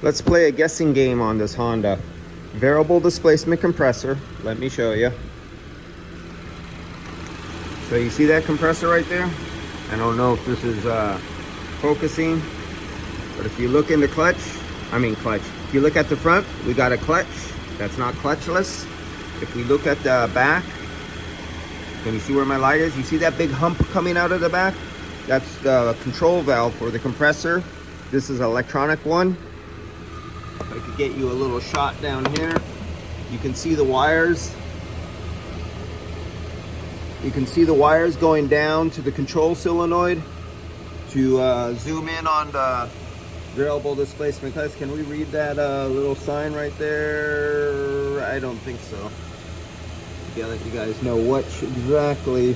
Let's play a guessing game on this Honda. Variable displacement compressor. Let me show you. So you see that compressor right there? I don't know if this is focusing, but if you look in the clutch, if you look at the front, we got a clutch. That's not clutchless. If we look at the back, can you see where my light is? You see that big hump coming out of the back? That's the control valve for the compressor. This is an electronic one. If I could get you a little shot down here, you can see the wires. You can see the wires going down to the control solenoid to zoom in on the variable displacement test. Can we read that little sign right there? I don't think so. I'll let you guys know what exactly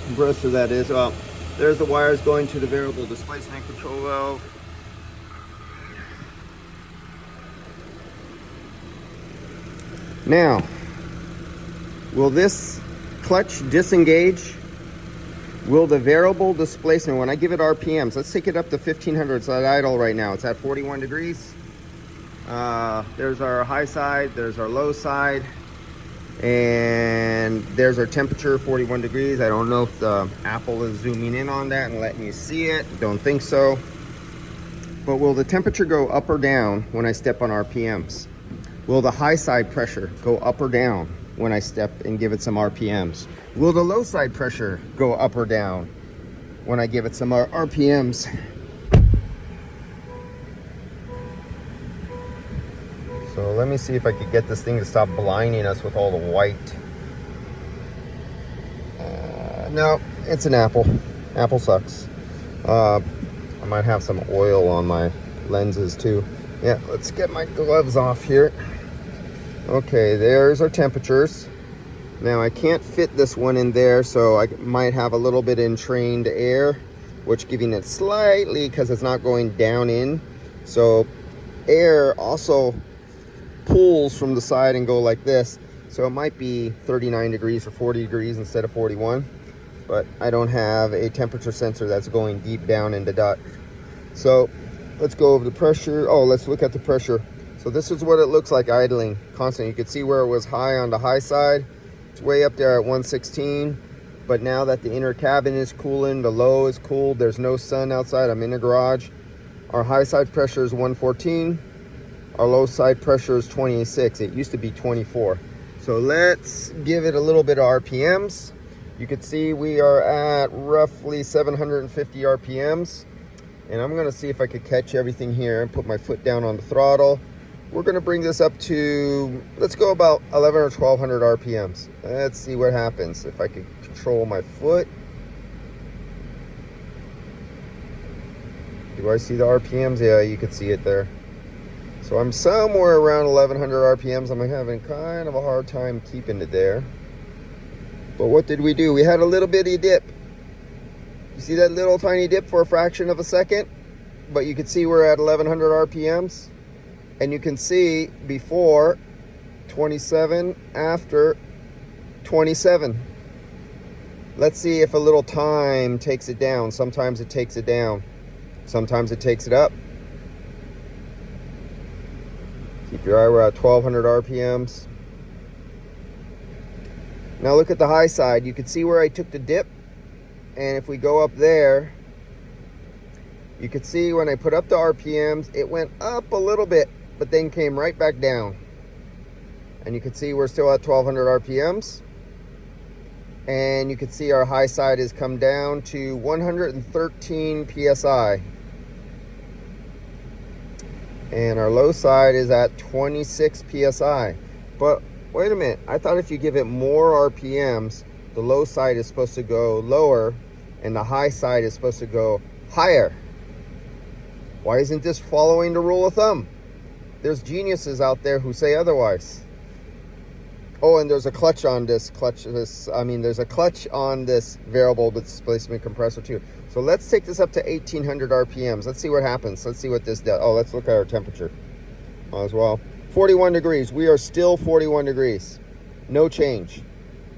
compressor that is. Well, there's the wires going to the variable displacement control valve. Now, will this clutch disengage? Will the variable displacement, when I give it RPMs, let's take it up to 1500, it's at idle right now. It's at 41 degrees. There's our high side, there's our low side, and there's our temperature, 41 degrees. I don't know if the Apple is zooming in on that and letting you see it. Don't think so. But will the temperature go up or down when I step on RPMs? Will the high side pressure go up or down when I step and give it some RPMs? Will the low side pressure go up or down when I give it some RPMs? So let me see if I could get this thing to stop blinding us with all the white. No, it's an Apple. Apple sucks. I might have some oil on my lenses too. Yeah, let's get my gloves off here. Okay, there's our temperatures. Now I can't fit this one in there, so I might have a little bit entrained air, which giving it slightly because it's not going down in. So air also pulls from the side and go like this. So it might be 39 degrees or 40 degrees instead of 41. But I don't have a temperature sensor that's going deep down in the duct. So let's go over the pressure. Oh, let's look at the pressure. So this is what it looks like idling constant. You can see where it was high on the high side. It's way up there at 116. But now that the inner cabin is cooling, the low is cooled, there's no sun outside, I'm in the garage. Our high side pressure is 114. Our low side pressure is 26. It used to be 24. So let's give it a little bit of RPMs. You can see we are at roughly 750 RPMs. And I'm gonna see if I could catch everything here and put my foot down on the throttle. We're gonna bring this up to, let's go about 11 or 1200 RPMs. Let's see what happens if I could control my foot. Do I see the RPMs? Yeah, you can see it there. So I'm somewhere around 1100 RPMs. I'm having kind of a hard time keeping it there. But what did we do? We had a little bitty dip. You see that little tiny dip for a fraction of a second? But you can see we're at 1100 RPMs. And you can see before 27, after 27. Let's see if a little time takes it down. Sometimes it takes it down. Sometimes it takes it up. Keep your eye, we're at 1200 RPMs. Now look at the high side. You can see where I took the dip. And if we go up there, you can see when I put up the RPMs, it went up a little bit, but then came right back down. And you can see we're still at 1200 RPMs. And you can see our high side has come down to 113 PSI. And our low side is at 26 PSI. But wait a minute, I thought if you give it more RPMs, the low side is supposed to go lower and the high side is supposed to go higher. Why isn't this following the rule of thumb? There's geniuses out there who say otherwise. Oh, and there's a clutch on this there's a clutch on this variable displacement compressor too. So let's take this up to 1800 RPMs. Let's see what happens. Let's see what this does. Oh, let's look at our temperature as well. 41 degrees. We are still 41 degrees. No change.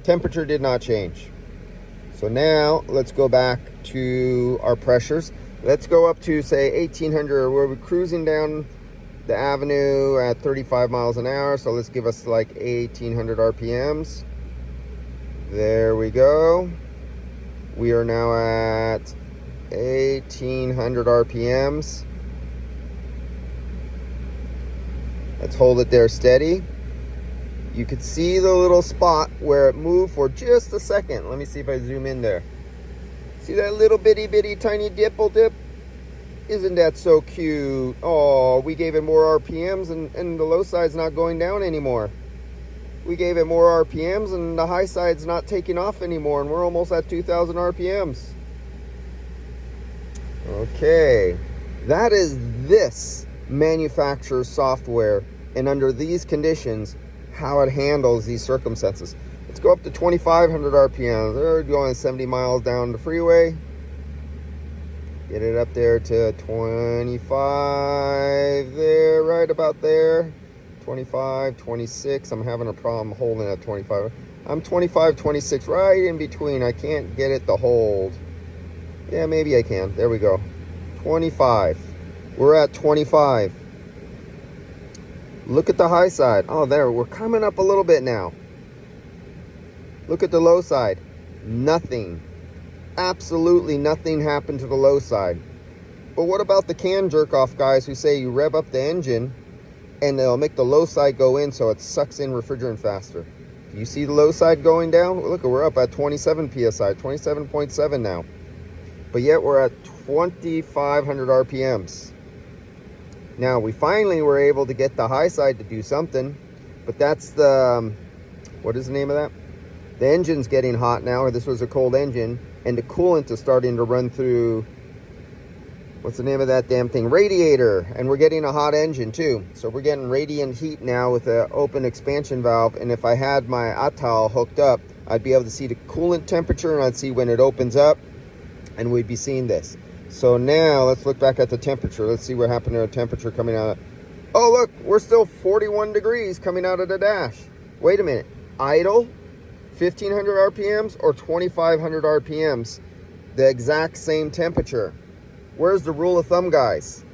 Temperature did not change. So now let's go back to our pressures. Let's go up to, say, 1800. We're cruising down the avenue at 35 miles an hour. So let's give us like 1800 RPMs. There we go. We are now at 1800 RPMs. Let's hold it there steady. You could see the little spot where it moved for just a second. Let me see if I zoom in there. See that little bitty tiny dipple dip? Isn't that so cute? Oh, we gave it more RPMs and the low side's not going down anymore. We gave it more RPMs and the high side's not taking off anymore, and we're almost at 2000 RPMs. Okay, that is this manufacturer's software, and under these conditions, how it handles these circumstances. Let's go up to 2500 RPMs. They're going 70 miles down the freeway. Get it up there to 25 there, right about there. 25, 26. I'm having a problem holding at 25. I'm 25, 26, right in between. I can't get it to hold. Yeah, maybe I can. There we go. 25. We're at 25. Look at the high side. Oh, there. We're coming up a little bit now. Look at the low side. Nothing. Absolutely nothing happened to the low side. But what about the can jerk off guys who say you rev up the engine and they'll make the low side go in so it sucks in refrigerant faster? Do you see the low side going down? Look, we're up at 27 psi, 27.7 now. But yet we're at 2500 RPMs. Now we finally were able to get the high side to do something, but that's the, what is the name of that? The engine's getting hot now, or this was a cold engine, and the coolant is starting to run through, what's the name of that damn thing? Radiator. And we're getting a hot engine too. So we're getting radiant heat now with an open expansion valve, and if I had my Idel hooked up, I'd be able to see the coolant temperature, and I'd see when it opens up, and we'd be seeing this. So now let's look back at the temperature. Let's see what happened to the temperature coming out. Oh, look, we're still 41 degrees coming out of the dash. Wait a minute. Idle, 1500 RPMs or 2500 RPMs? The exact same temperature. Where's the rule of thumb, guys?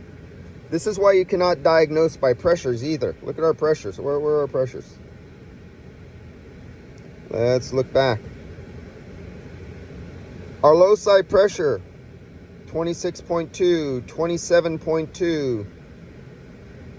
This is why you cannot diagnose by pressures either. Look at our pressures. Where are our pressures? Let's look back. Our low side pressure, 26.2, 27.2,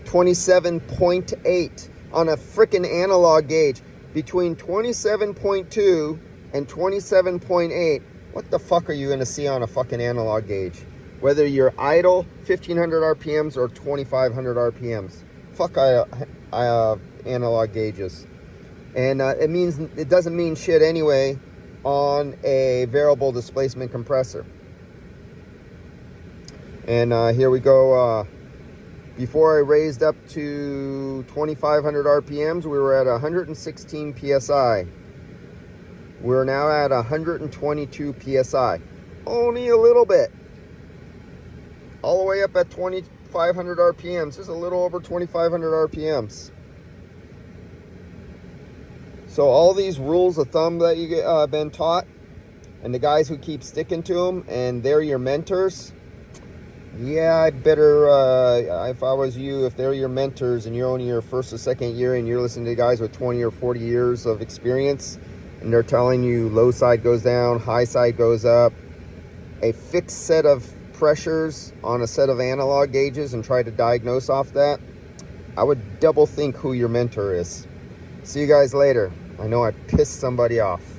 27.8 on a freaking analog gauge. Between 27.2 and 27.8, what the fuck are you going to see on a fucking analog gauge? Whether you're idle, 1500 RPMs or 2500 RPMs. Fuck analog gauges. And it doesn't mean shit anyway on a variable displacement compressor. And here we go. Before I raised up to 2500 RPMs, we were at 116 PSI. We're now at 122 PSI. Only a little bit. All the way up at 2500 RPMs. Just a little over 2500 RPMs. So all these rules of thumb that you get been taught, and the guys who keep sticking to them, and they're your mentors. Yeah, I better, if I was you, if they're your mentors and you're only your first or second year and you're listening to guys with 20 or 40 years of experience and they're telling you low side goes down, high side goes up, a fixed set of pressures on a set of analog gauges and try to diagnose off that, I would double think who your mentor is. See you guys later. I know I pissed somebody off.